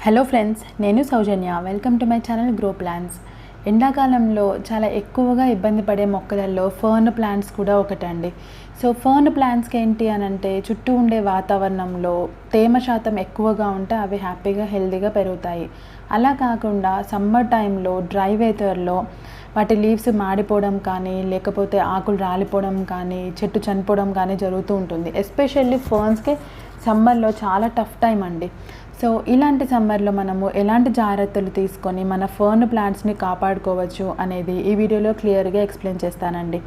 Hello friends, నేను Saujanya. Welcome to my channel Grow Plants. ఎండాకాలంలో చాలా ఎక్కువగా ఇబ్బంది పడే మొక్కలలో ఫర్న్ ప్లాంట్స్ కూడా ఒకటండి. సో ఫర్న్ ప్లాంట్స్కి ఏంటి అని అంటే చుట్టూ ఉండే వాతావరణంలో తేమ శాతం ఎక్కువగా ఉంటే అవి హ్యాపీగా హెల్తీగా పెరుగుతాయి. అలా కాకుండా సమ్మర్ టైంలో డ్రై వెదర్లో వాటి లీవ్స్ మాడిపోవడం కానీ, లేకపోతే ఆకులు రాలిపోవడం కానీ, చెట్టు చనిపోవడం కానీ జరుగుతూ ఉంటుంది. ఎస్పెషల్లీ ఫర్న్స్కి సమ్మర్లో చాలా టఫ్ టైం అండి. సో ఇలాంటి సమ్మర్లో మనము ఎలాంటి జాగ్రత్తలు తీసుకొని మన ఫర్న్ ప్లాంట్స్ని కాపాడుకోవచ్చు అనేది ఈ వీడియోలో క్లియర్గా ఎక్స్ప్లెయిన్ చేస్తానండి.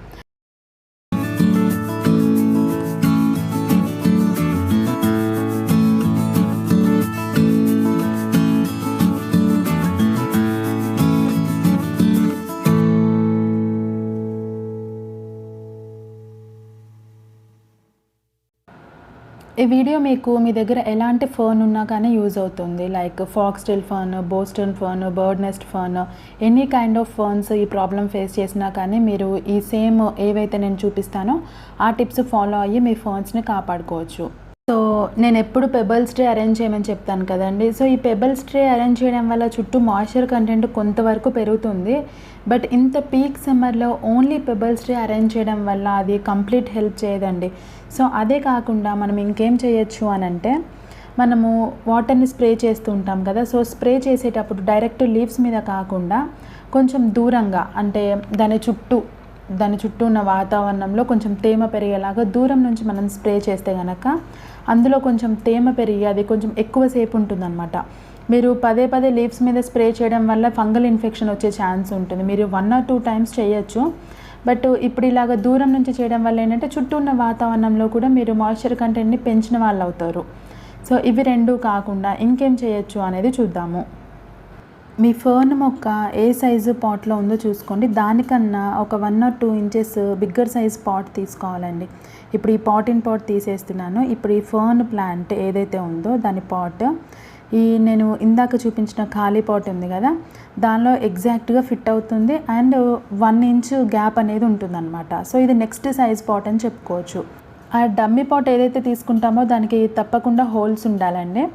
ఈ వీడియో మీకు మీ దగ్గర ఎలాంటి ఫర్న్ ఉన్నా కానీ యూజ్ అవుతుంది. Like foxtail fern, Boston fern, bird nest fern, any kind of ferns ఈ ప్రాబ్లం ఫేస్ చేసినా కానీ మీరు ఈ సేమ్ ఏవైతే నేను చూపిస్తానో ఆ టిప్స్ ఫాలో అయ్యి మీ ఫర్న్స్ని కాపాడుకోవచ్చు. సో నేను ఎప్పుడు పెబల్స్ ట్రే అరేంజ్ చేయమని చెప్తాను కదండి. సో ఈ పెబల్స్ ట్రే అరేంజ్ చేయడం వల్ల చుట్టూ మాయిశ్చర్ కంటెంట్ కొంతవరకు పెరుగుతుంది. బట్ ఇంత పీక్ సమ్మర్లో ఓన్లీ పెబల్స్ ట్రే అరేంజ్ చేయడం వల్ల అది కంప్లీట్ హెల్ప్ చేయదండి. సో అదే కాకుండా మనం ఇంకేం చేయొచ్చు అని అంటే, మనము వాటర్ని స్ప్రే చేస్తూ ఉంటాం కదా. సో స్ప్రే చేసేటప్పుడు డైరెక్ట్ లీవ్స్ మీద కాకుండా కొంచెం దూరంగా, అంటే దాని చుట్టూ ఉన్న వాతావరణంలో కొంచెం తేమ పెరిగేలాగా దూరం నుంచి మనం స్ప్రే చేస్తే కనుక అందులో కొంచెం తేమ పెరిగి అది కొంచెం ఎక్కువసేపు ఉంటుందన్నమాట. మీరు పదే పదే లీవ్స్ మీద స్ప్రే చేయడం వల్ల ఫంగల్ ఇన్ఫెక్షన్ వచ్చే ఛాన్స్ ఉంటుంది. మీరు 1 or 2 times చేయొచ్చు. బట్ ఇప్పుడు ఇలాగ దూరం నుంచి చేయడం వల్ల ఏంటంటే చుట్టూ ఉన్న వాతావరణంలో కూడా మీరు మాయిశ్చర్ కంటెంట్ని పెంచిన వాళ్ళు అవుతారు. సో ఇవి రెండు కాకుండా ఇంకేం చేయొచ్చు అనేది చూద్దాము. మీ ఫర్న్ మొక్క ఏ సైజు పాట్లో ఉందో చూసుకోండి. దానికన్నా ఒక 1 or 2 inches bigger size pot తీసుకోవాలండి. ఇప్పుడు ఈ పాట్ తీసేస్తున్నాను. ఇప్పుడు ఈ ఫర్న్ ప్లాంట్ ఏదైతే ఉందో దాని పాట్ నేను ఇందాక చూపించిన ఖాళీ పాట్ ఉంది కదా, దానిలో ఎగ్జాక్ట్గా ఫిట్ అవుతుంది. అండ్ 1 inch గ్యాప్ అనేది ఉంటుందన్నమాట. సో ఇది నెక్స్ట్ సైజ్ పాట్ అని చెప్పుకోవచ్చు. ఆ డమ్మీ పాట్ ఏదైతే తీసుకుంటామో దానికి తప్పకుండా హోల్స్ ఉండాలండి.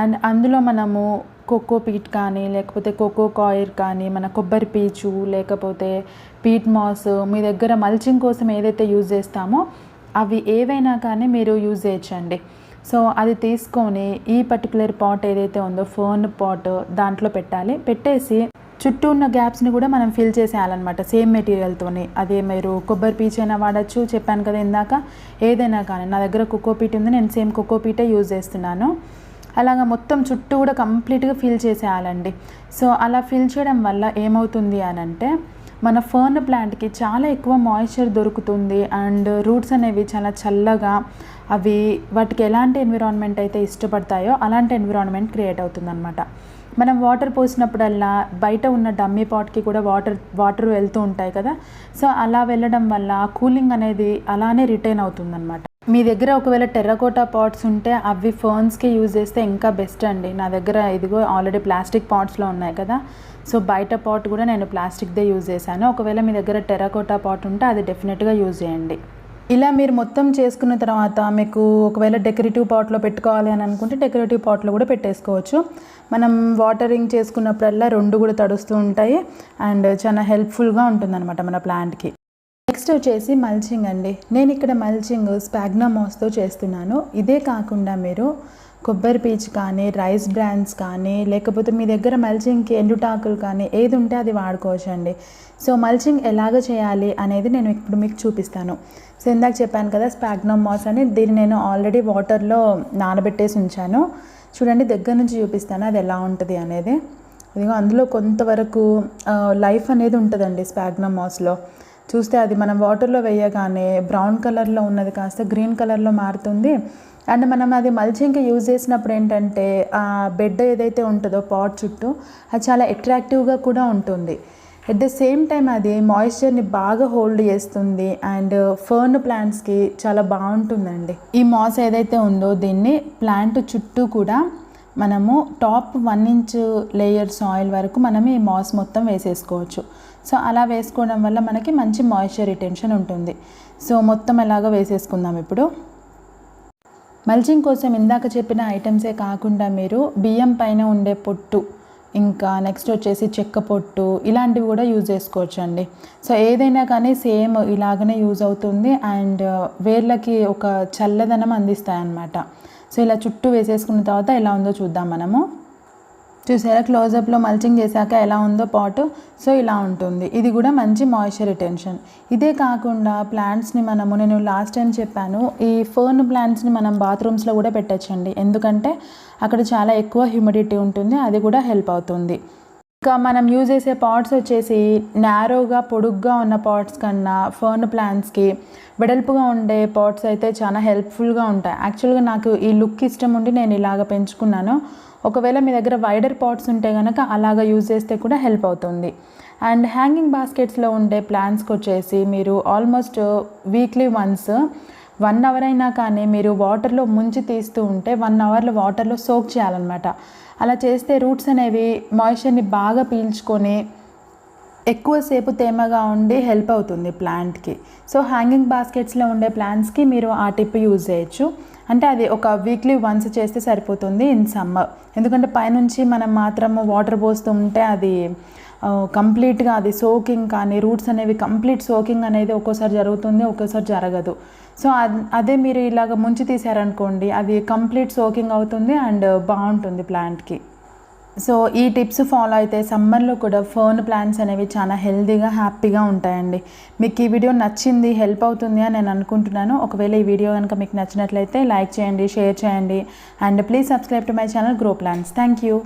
అండ్ అందులో మనము కోకో పీట్ కానీ, లేకపోతే కోకో కాయిర్ కానీ, మన కొబ్బరి పీచు, లేకపోతే పీట్ మాస్, మీ దగ్గర మల్చింగ్ కోసం ఏదైతే యూజ్ చేస్తామో అవి ఏవైనా కానీ మీరు యూజ్ చేయొచ్చండి. సో అది తీసుకొని ఈ పర్టికులర్ పాట్ ఏదైతే ఉందో ఫర్న్ పాట్ దాంట్లో పెట్టేసి చుట్టూ ఉన్న గ్యాప్స్ని కూడా మనం ఫిల్ చేసేయాలన్నమాట సేమ్ మెటీరియల్తోని. అదే మీరు కొబ్బరి పీచ్ అయినా వాడచ్చు, చెప్పాను కదా ఇందాక, ఏదైనా కానీ. నా దగ్గర కోకో పీట్ ఉంది, నేను సేమ్ కోకో పీటే యూజ్ చేస్తున్నాను. అలాగా మొత్తం చుట్టూ కూడా కంప్లీట్గా ఫిల్ చేసేయాలండి. సో అలా ఫిల్ చేయడం వల్ల ఏమవుతుంది అని అంటే, మన ఫర్న్ ప్లాంట్కి చాలా ఎక్కువ మాయిశ్చర్ దొరుకుతుంది. అండ్ రూట్స్ అనేవి చాలా చల్లగా, అవి వాటికి ఎలాంటి ఎన్విరాన్మెంట్ అయితే ఇష్టపడతాయో అలాంటి ఎన్విరాన్మెంట్ క్రియేట్ అవుతుందన్నమాట. మనం వాటర్ పోసినప్పుడల్లా బయట ఉన్న డమ్మీ పాట్కి కూడా వాటర్ వెళ్తూ ఉంటాయి కదా. సో అలా వెళ్ళడం వల్ల కూలింగ్ అనేది అలానే రిటైన్ అవుతుందన్నమాట. మీ దగ్గర ఒకవేళ టెర్రకోటా పాట్స్ ఉంటే అవి ఫర్న్స్కి యూజ్ చేస్తే ఇంకా బెస్ట్ అండి. నా దగ్గర ఇదిగో ఆల్రెడీ ప్లాస్టిక్ పాట్స్లో ఉన్నాయి కదా. సో బయట పాట్ కూడా నేను ప్లాస్టిక్దే యూజ్ చేశాను. ఒకవేళ మీ దగ్గర టెర్రకోటా పాట్ ఉంటే అది డెఫినెట్గా యూజ్ చేయండి. ఇలా మీరు మొత్తం చేసుకున్న తర్వాత మీకు ఒకవేళ డెకరేటివ్ పాట్లో పెట్టుకోవాలి అని అనుకుంటే డెకరేటివ్ పాట్లో కూడా పెట్టేసుకోవచ్చు. మనం వాటరింగ్ చేసుకున్నప్పుడల్లా 2 కూడా తడుస్తూ ఉంటాయి. అండ్ చాలా హెల్ప్ఫుల్గా ఉంటుందన్నమాట మన ప్లాంట్కి. నెక్స్ట్ వచ్చేసి మల్చింగ్ అండి. నేను ఇక్కడ మల్చింగ్ స్పాగ్నమ్ మాస్తో చేస్తున్నాను. ఇదే కాకుండా మీరు కొబ్బరి పీచ్ కానీ, రైస్ బ్రాండ్స్ కానీ, లేకపోతే మీ దగ్గర మల్చింగ్కి ఎండుటాకులు కానీ ఏది ఉంటే అది వాడుకోవచ్చండి. సో మల్చింగ్ ఎలాగ చేయాలి అనేది నేను ఇప్పుడు మీకు చూపిస్తాను. సో ఇందాక చెప్పాను కదా స్పాగ్నమ్ మాస్ అని, దీన్ని నేను ఆల్రెడీ వాటర్లో నానబెట్టేసి ఉంచాను. చూడండి, దగ్గర నుంచి చూపిస్తాను అది ఎలా ఉంటుంది అనేది. ఇదిగో అందులో కొంతవరకు లైఫ్ అనేది ఉంటుందండి స్పాగ్నమ్ మాస్లో. చూస్తే అది మనం వాటర్లో వేయగానే బ్రౌన్ కలర్లో ఉన్నది కాస్త గ్రీన్ కలర్లో మారుతుంది. అండ్ మనం అది మల్చింగ్కి యూజ్ చేసినప్పుడు ఏంటంటే ఆ బెడ్ ఏదైతే ఉంటుందో పాట్ చుట్టూ అది చాలా అట్రాక్టివ్గా కూడా ఉంటుంది. ఎట్ ద సేమ్ టైం అది మాయిశ్చర్ని బాగా హోల్డ్ చేస్తుంది. అండ్ ఫర్న్ ప్లాంట్స్కి చాలా బాగుంటుందండి. ఈ మాస్ ఏదైతే ఉందో దీన్ని ప్లాంట్ చుట్టూ కూడా మనము టాప్ 1 inch లేయర్ సాయిల్ వరకు మనం ఈ మాస్ మొత్తం వేసేసుకోవచ్చు. సో అలా వేసుకోవడం వల్ల మనకి మంచి మాయిశ్చర్ రిటెన్షన్ ఉంటుంది. సో మొత్తం ఎలాగో వేసేసుకుందాం ఇప్పుడు. మల్చింగ్ కోసం ఇందాక చెప్పిన ఐటమ్సే కాకుండా మీరు బియ్యం పైన ఉండే పొట్టు, ఇంకా నెక్స్ట్ వచ్చేసి చెక్క పొట్టు, ఇలాంటివి కూడా యూజ్ చేసుకోవచ్చండి. సో ఏదైనా కానీ సేమ్ ఇలాగనే యూజ్ అవుతుంది అండ్ వేర్లకి ఒక చల్లదనం అందిస్తాయి అన్నమాట. సో ఇలా చుట్టూ వేసేసుకున్న తర్వాత ఎలా ఉందో చూద్దాం మనము. చూసారా క్లోజప్లో మల్చింగ్ చేశాక ఎలా ఉందో పాటు. సో ఇలా ఉంటుంది. ఇది కూడా మంచి మాయిశ్చర్ రిటెన్షన్. ఇదే కాకుండా ప్లాంట్స్ని నేను లాస్ట్ టైం చెప్పాను, ఈ ఫర్న్ ప్లాంట్స్ని మనం బాత్రూమ్స్లో కూడా పెట్టచ్చండి. ఎందుకంటే అక్కడ చాలా ఎక్కువ హ్యూమిడిటీ ఉంటుంది, అది కూడా హెల్ప్ అవుతుంది. ఇంకా మనం యూజ్ చేసే పాట్స్ వచ్చేసి నారోగా పొడుగ్గా ఉన్న పాట్స్ కన్నా ఫర్న్ ప్లాంట్స్కి వెడల్పుగా ఉండే పాట్స్ అయితే చాలా హెల్ప్ఫుల్గా ఉంటాయి. యాక్చువల్గా నాకు ఈ లుక్ ఇష్టం ఉండి నేను ఇలాగ పెంచుకున్నాను. ఒకవేళ మీ దగ్గర వైడర్ పాట్స్ ఉంటే కనుక అలాగ యూజ్ చేస్తే కూడా హెల్ప్ అవుతుంది. అండ్ హ్యాంగింగ్ బాస్కెట్స్లో ఉండే ప్లాంట్స్కి వచ్చేసి మీరు ఆల్మోస్ట్ వీక్లీ వన్స్ 1 అవర్ అయినా కానీ మీరు వాటర్లో ముంచి తీస్తూ ఉంటే 1 అవర్లో వాటర్లో సోక్ చేయాలన్నమాట. అలా చేస్తే రూట్స్ అనేవి మాయిశ్చర్ని బాగా పీల్చుకొని ఎక్కువసేపు తేమగా ఉండి హెల్ప్ అవుతుంది ప్లాంట్కి. సో హ్యాంగింగ్ బాస్కెట్స్లో ఉండే ప్లాంట్స్కి మీరు ఆ టిప్ యూజ్ చేయొచ్చు. అంటే అది ఒక వీక్లీ వన్స్ చేస్తే సరిపోతుంది ఇన్ సమ్మర్. ఎందుకంటే పైనుంచి మనం మాత్రము వాటర్ పోస్తూ ఉంటే అది కంప్లీట్గా అది సోకింగ్ కానీ రూట్స్ అనేవి కంప్లీట్ సోకింగ్ అనేది ఒక్కోసారి జరుగుతుంది, ఒక్కోసారి జరగదు. సో అదే మీరు ఇలాగ ముంచి తీసారనుకోండి అది కంప్లీట్ సోకింగ్ అవుతుంది అండ్ బాగుంటుంది ప్లాంట్కి. సో ఈ టిప్స్ ఫాలో అయితే సమ్మర్లో కూడా ఫర్న్ ప్లాంట్స్ అనేవి చాలా హెల్తీగా హ్యాపీగా ఉంటాయండి. మీకు ఈ వీడియో నచ్చింది, హెల్ప్ అవుతుంది అని నేను అనుకుంటున్నాను. ఒకవేళ ఈ వీడియో కనుక మీకు నచ్చినట్లయితే లైక్ చేయండి, షేర్ చేయండి and please subscribe to my channel Grow Plants. Thank you.